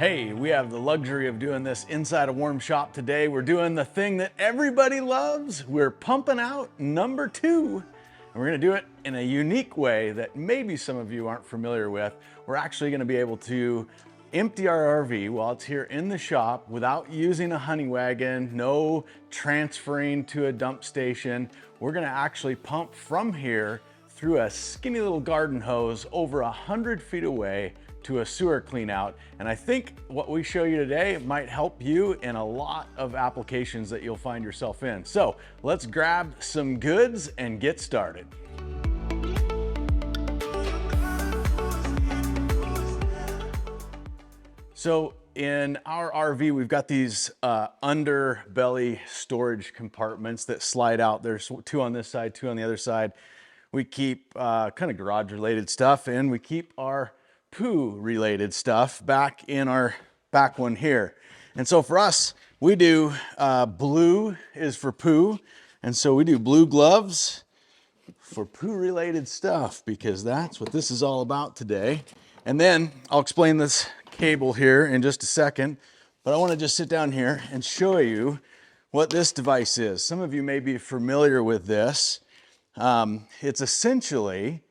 Hey, we have the luxury of doing this inside a warm shop today. We're doing the thing that everybody loves. We're pumping out number 2. And we're gonna do it in a unique way that maybe some of you aren't familiar with. We're actually gonna be able to empty our RV while it's here in the shop without using a honey wagon, no transferring to a dump station. We're gonna actually pump from here through a skinny little garden hose over 100 feet away to a sewer clean out. And I think what we show you today might help you in a lot of applications that you'll find yourself in. So let's grab some goods and get started. So in our RV, we've got these underbelly storage compartments that slide out. There's 2 on this side, 2 on the other side. We keep kind of garage related stuff, and we keep our poo related stuff back in our back one here. And so for us, we do blue is for poo. And so we do blue gloves for poo related stuff because that's what this is all about today. And then I'll explain this cable here in just a second, but I want to just sit down here and show you what this device is. Some of you may be familiar with this. It's essentially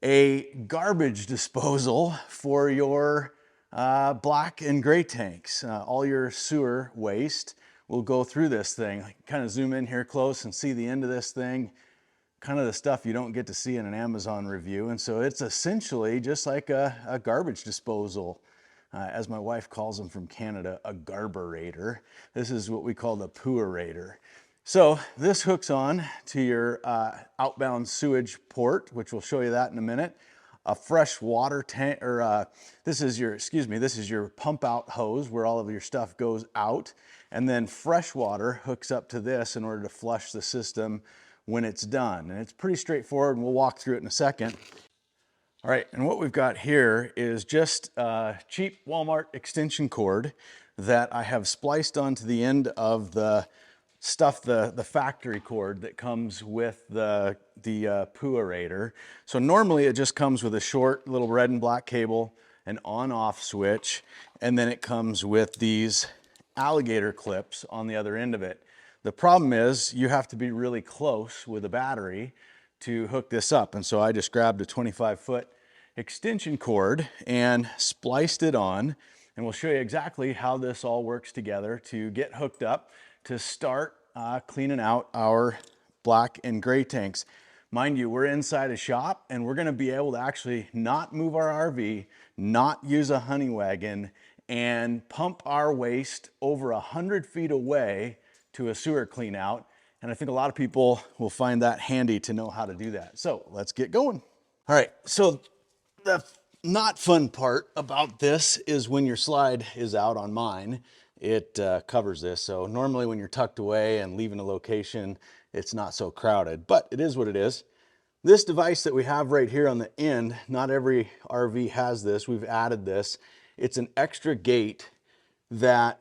a garbage disposal for your black and gray tanks. All your sewer waste will go through this thing. Kind of zoom in here close and see the end of this thing. Kind of the stuff you don't get to see in an Amazon review. And so it's essentially just like a garbage disposal. As my wife calls them from Canada, a garburator. This is what we call the Pooperator. So this hooks on to your outbound sewage port, which we'll show you that in a minute. A fresh water tank, or this is your pump out hose where all of your stuff goes out. And then fresh water hooks up to this in order to flush the system when it's done. And it's pretty straightforward, and we'll walk through it in a second. All right, and what we've got here is just a cheap Walmart extension cord that I have spliced onto the end of the factory cord that comes with the Pooperator. So normally it just comes with a short little red and black cable, an on-off switch, and then it comes with these alligator clips on the other end of it. The problem is you have to be really close with a battery to hook this up. And so I just grabbed a 25-foot extension cord and spliced it on. And we'll show you exactly how this all works together to get hooked up to start cleaning out our black and gray tanks. Mind you, we're inside a shop and we're gonna be able to actually not move our RV, not use a honey wagon, and pump our waste over 100 feet away to a sewer clean out. And I think a lot of people will find that handy to know how to do that. So let's get going. All right, so the not fun part about this is when your slide is out. On mine, it covers this. So normally when you're tucked away and leaving a location, it's not so crowded, but it is what it is. This device that we have right here on the end, not every RV has this. We've added this. It's an extra gate that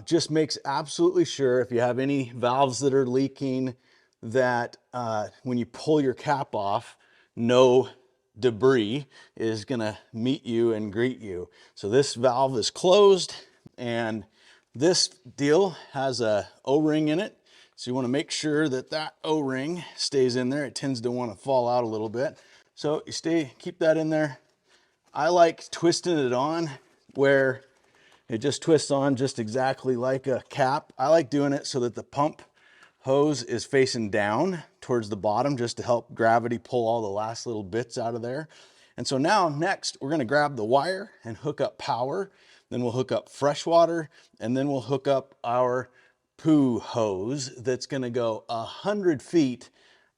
just makes absolutely sure if you have any valves that are leaking that when you pull your cap off, no debris is gonna meet you and greet you. So this valve is closed, and this deal has a O-ring in it. So you wanna make sure that that O-ring stays in there. It tends to wanna fall out a little bit. So you keep that in there. I like twisting it on where it just twists on just exactly like a cap. I like doing it so that the pump hose is facing down towards the bottom just to help gravity pull all the last little bits out of there. And so now next we're gonna grab the wire and hook up power, then we'll hook up fresh water, and then we'll hook up our poo hose that's gonna go 100 feet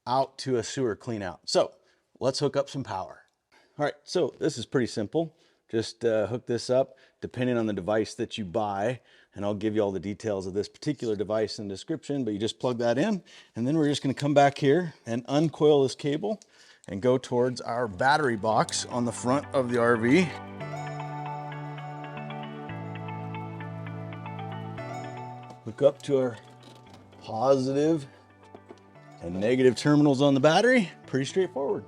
out to a sewer clean out. So let's hook up some power. All right, so this is pretty simple. Just hook this up depending on the device that you buy, and I'll give you all the details of this particular device in the description, but you just plug that in, and then we're just gonna come back here and uncoil this cable and go towards our battery box on the front of the RV. Hook up to our positive and negative terminals on the battery. Pretty straightforward.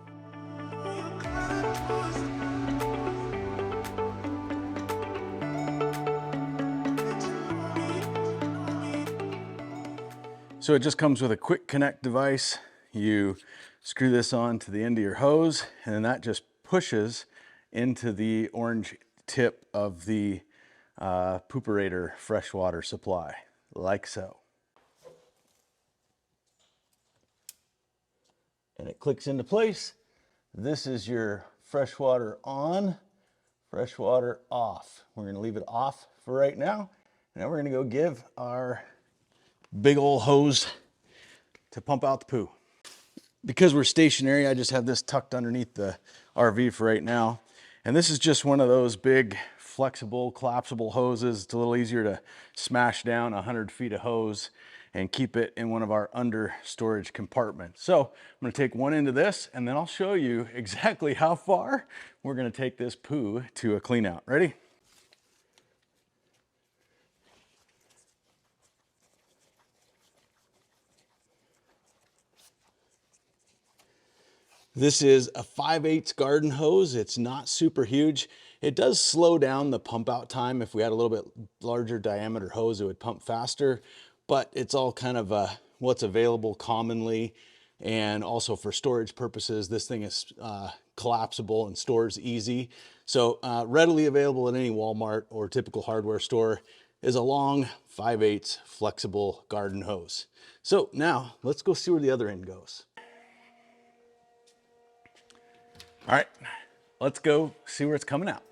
So it just comes with a quick connect device. You screw this on to the end of your hose, and then that just pushes into the orange tip of the Pooperator freshwater supply, like so. And it clicks into place. This is your freshwater on, freshwater off. We're gonna leave it off for right now. And now we're gonna go give our big old hose to pump out the poo. Because we're stationary, I just have this tucked underneath the RV for right now. And this is just one of those big, flexible, collapsible hoses. It's a little easier to smash down 100 feet of hose and keep it in one of our under storage compartments. So I'm gonna take one end of this, and then I'll show you exactly how far we're gonna take this poo to a clean out. Ready? This is a 5/8 garden hose. It's not super huge. It does slow down the pump out time. If we had a little bit larger diameter hose, it would pump faster, but it's all kind of what's available commonly. And also for storage purposes, this thing is collapsible and stores easy. So readily available at any Walmart or typical hardware store is a long 5/8 flexible garden hose. So now let's go see where the other end goes. All right, let's go see where it's coming out.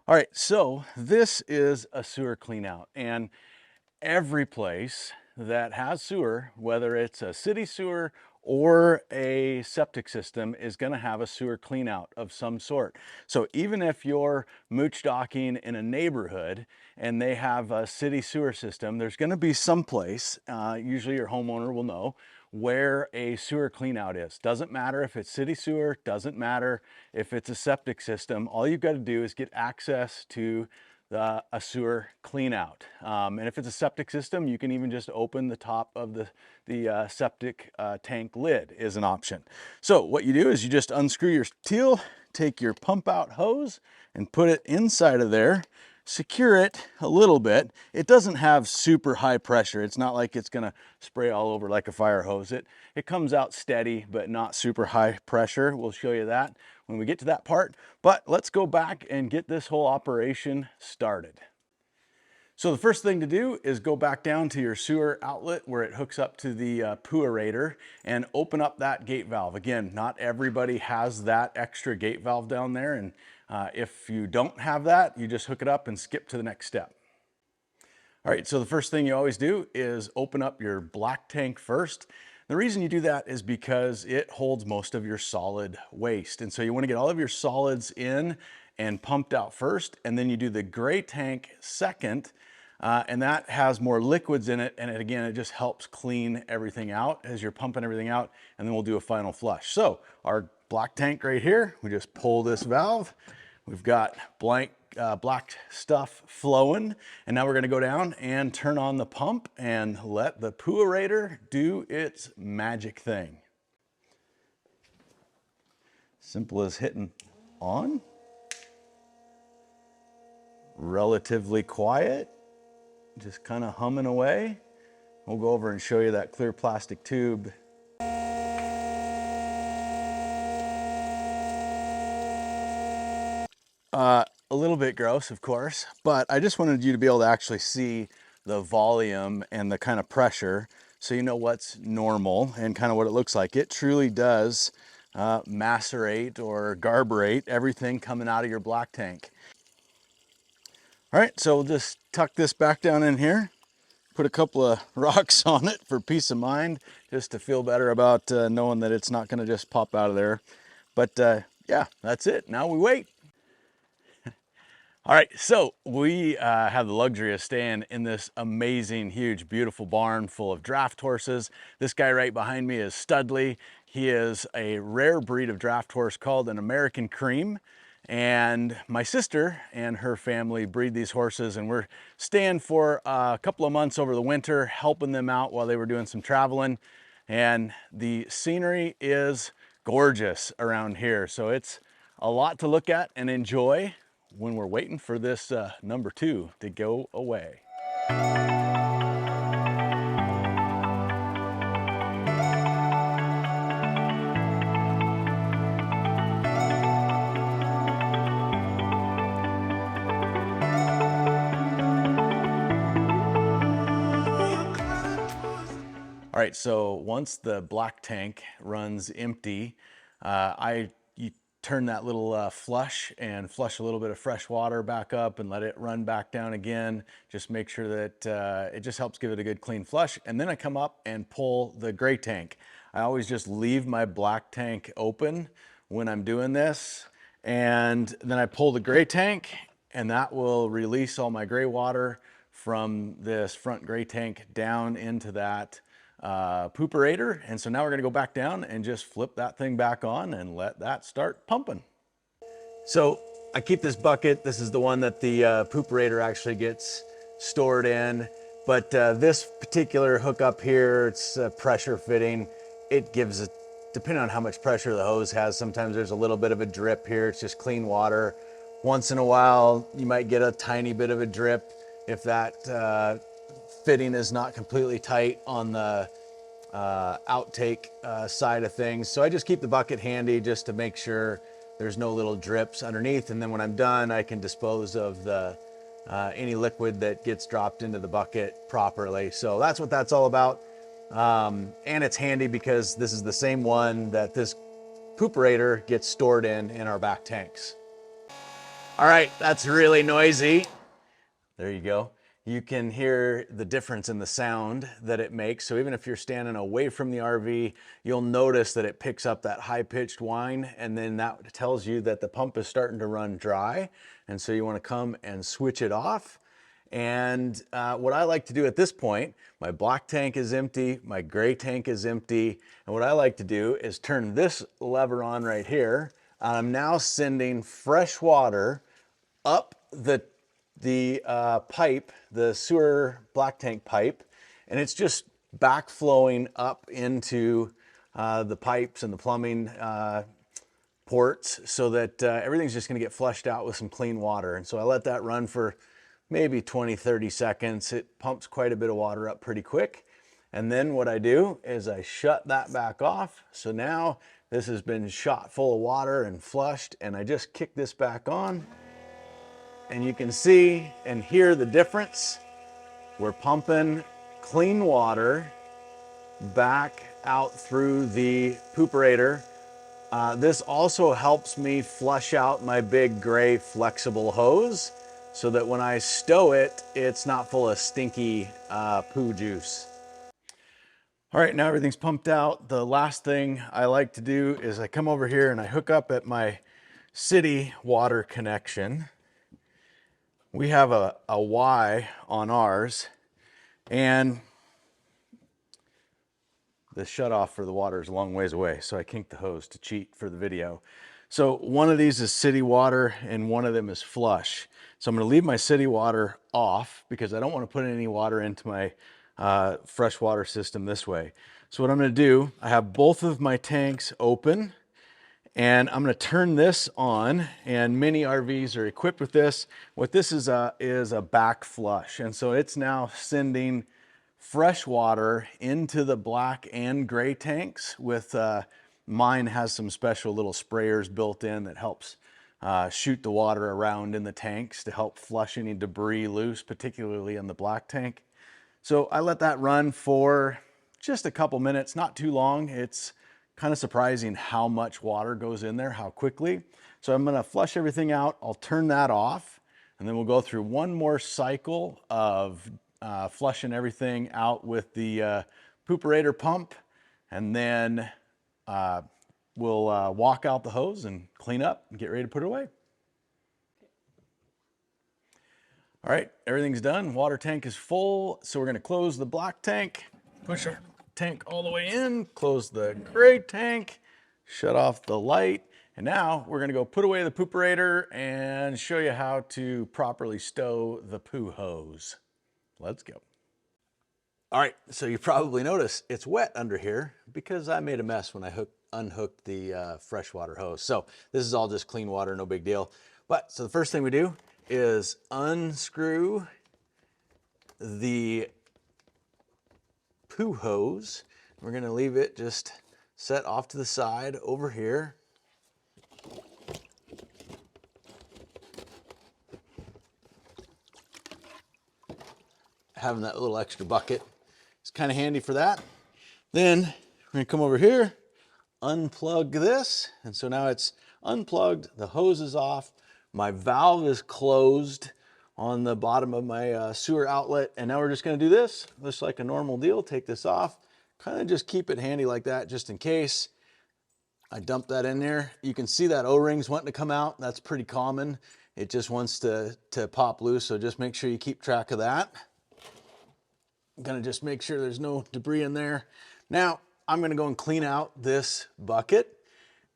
All right, so this is a sewer clean out, and every place that has sewer, whether it's a city sewer or a septic system, is going to have a sewer clean out of some sort. So even if you're mooch docking in a neighborhood and they have a city sewer system, there's going to be some place, usually your homeowner will know, where a sewer clean out is. Doesn't matter if it's city sewer, doesn't matter if it's a septic system. All you've got to do is get access to a sewer clean out. And if it's a septic system, you can even just open the top of the septic tank lid is an option. So what you do is you just unscrew your teal, take your pump out hose and put it inside of there, secure it a little bit. It doesn't have super high pressure. It's not like it's gonna spray all over like a fire hose. It comes out steady, but not super high pressure. We'll show you that when we get to that part. But let's go back and get this whole operation started. So the first thing to do is go back down to your sewer outlet where it hooks up to the Pooperator and open up that gate valve. Again, not everybody has that extra gate valve down there, and if you don't have that, you just hook it up and skip to the next step. All right, so the first thing you always do is open up your black tank first. The reason you do that is because it holds most of your solid waste. And so you want to get all of your solids in and pumped out first, and then you do the gray tank second, and that has more liquids in it, and again, it just helps clean everything out as you're pumping everything out, and then we'll do a final flush. So our black tank right here, we just pull this valve. We've got black stuff flowing, and now we're going to go down and turn on the pump and let the Pooperator do its magic thing. Simple as hitting on. Relatively quiet, just kind of humming away. We'll go over and show you that clear plastic tube. A little bit gross, of course, but I just wanted you to be able to actually see the volume and the kind of pressure so you know what's normal and kind of what it looks like. It truly does macerate or garberate everything coming out of your black tank. All right, so we'll just tuck this back down in here, put a couple of rocks on it for peace of mind, just to feel better about knowing that it's not gonna just pop out of there. But yeah, that's it. Now we wait. All right, so we have the luxury of staying in this amazing, huge, beautiful barn full of draft horses. This guy right behind me is Studley. He is a rare breed of draft horse called an American Cream. And my sister and her family breed these horses, and we're staying for a couple of months over the winter, helping them out while they were doing some traveling. And the scenery is gorgeous around here. So it's a lot to look at and enjoy when we're waiting for this number 2 to go away. All right, so once the black tank runs empty, you turn that little flush and flush a little bit of fresh water back up and let it run back down again. Just make sure that it just helps give it a good clean flush. And then I come up and pull the gray tank. I always just leave my black tank open when I'm doing this. And then I pull the gray tank, and that will release all my gray water from this front gray tank down into that Pooperator. And so now we're gonna go back down and just flip that thing back on and let that start pumping. So I keep this bucket. This is the one that the Pooperator actually gets stored in. But this particular hookup here, it's pressure fitting. It gives, depending on how much pressure the hose has, sometimes there's a little bit of a drip here. It's just clean water. Once in a while, you might get a tiny bit of a drip if that fitting is not completely tight on the outtake side of things. So I just keep the bucket handy just to make sure there's no little drips underneath. And then when I'm done, I can dispose of the any liquid that gets dropped into the bucket properly. So that's what that's all about. And it's handy because this is the same one that this Pooperator gets stored in our back tanks. All right, that's really noisy. There you go. You can hear the difference in the sound that it makes. So even if you're standing away from the RV, you'll notice that it picks up that high-pitched whine, and then that tells you that the pump is starting to run dry. And so you want to come and switch it off. And what I like to do at this point, my black tank is empty, my gray tank is empty. And what I like to do is turn this lever on right here. I'm now sending fresh water up the pipe, the sewer black tank pipe, and it's just backflowing up into the pipes and the plumbing ports so that everything's just gonna get flushed out with some clean water. And so I let that run for maybe 20, 30 seconds. It pumps quite a bit of water up pretty quick. And then what I do is I shut that back off. So now this has been shot full of water and flushed, and I just kick this back on. And you can see and hear the difference. We're pumping clean water back out through the Pooperator. This also helps me flush out my big gray flexible hose so that when I stow it, it's not full of stinky poo juice. All right, now everything's pumped out. The last thing I like to do is I come over here and I hook up at my city water connection. We have a Y on ours, and the shutoff for the water is a long ways away, so I kinked the hose to cheat for the video. So one of these is city water and one of them is flush. So I'm gonna leave my city water off because I don't wanna put any water into my freshwater system this way. So what I'm gonna do, I have both of my tanks open, and I'm gonna turn this on, and many RVs are equipped with this. What this is a back flush, and so it's now sending fresh water into the black and gray tanks with, mine has some special little sprayers built in that helps shoot the water around in the tanks to help flush any debris loose, particularly in the black tank. So I let that run for just a couple minutes, not too long. It's kind of surprising how much water goes in there, how quickly. So I'm gonna flush everything out. I'll turn that off, and then we'll go through one more cycle of flushing everything out with the Pooperator pump, and then we'll walk out the hose and clean up and get ready to put it away. All right, everything's done. Water tank is full, so we're gonna close the black tank, push tank all the way in, close the gray tank, shut off the light, and now we're gonna go put away the Pooperator and show you how to properly stow the poo hose. Let's go. All right, so you probably noticed it's wet under here because I made a mess when I unhooked the freshwater hose. So this is all just clean water, no big deal. So the first thing we do is unscrew the poo hose. We're gonna leave it just set off to the side over here. Having that little extra bucket is kind of handy for that. Then we're gonna come over here, unplug this. And so now it's unplugged, the hose is off, my valve is closed on the bottom of my sewer outlet. And now we're just gonna do this, just like a normal deal, take this off, kind of just keep it handy like that, just in case. I dump that in there. You can see that O-ring's wanting to come out. That's pretty common. It just wants to pop loose. So just make sure you keep track of that. I'm gonna just make sure there's no debris in there. Now, I'm gonna go and clean out this bucket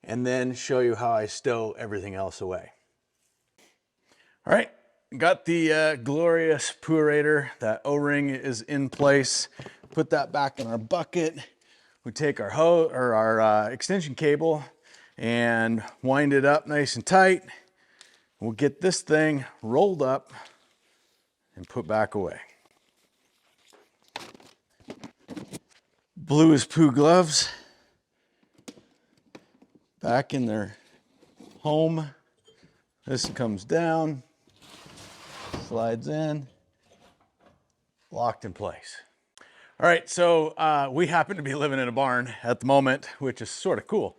and then show you how I stow everything else away. All right, got the glorious Pooperator. That O-ring is in place. Put that back in our bucket. We take our hose or our extension cable and wind it up nice and tight. We'll get this thing rolled up and put back away. Blue as poo gloves back in their home. This comes down, slides in, locked in place. All right, so we happen to be living in a barn at the moment, which is sort of cool.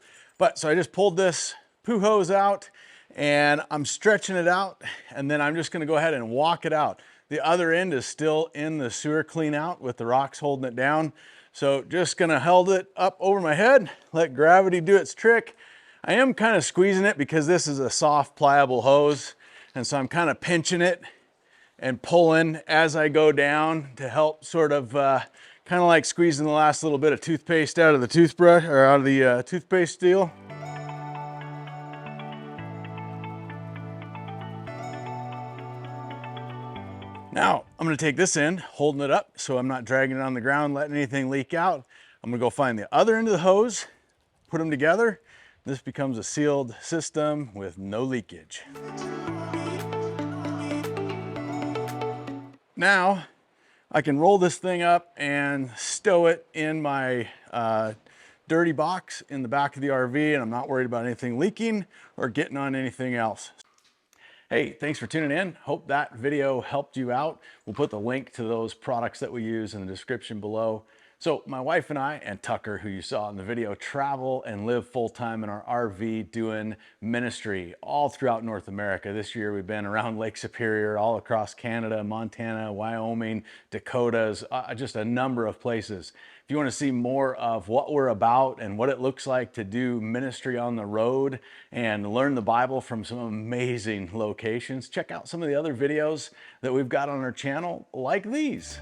So I just pulled this poo hose out and I'm stretching it out, and then I'm just gonna go ahead and walk it out. The other end is still in the sewer clean out with the rocks holding it down. So just gonna hold it up over my head, let gravity do its trick. I am kind of squeezing it because this is a soft, pliable hose. And so I'm kind of pinching it and pulling as I go down to help sort of, kind of like squeezing the last little bit of toothpaste out of the toothbrush or out of the toothpaste steel. Now, I'm gonna take this end, holding it up so I'm not dragging it on the ground, letting anything leak out. I'm gonna go find the other end of the hose, put them together. This becomes a sealed system with no leakage. Now, I can roll this thing up and stow it in my dirty box in the back of the RV, and I'm not worried about anything leaking or getting on anything else. Hey, thanks for tuning in. Hope that video helped you out. We'll put the link to those products that we use in the description below. So my wife and I, and Tucker, who you saw in the video, travel and live full-time in our RV doing ministry all throughout North America. This year we've been around Lake Superior, all across Canada, Montana, Wyoming, Dakotas, just a number of places. If you want to see more of what we're about and what it looks like to do ministry on the road and learn the Bible from some amazing locations, check out some of the other videos that we've got on our channel like these.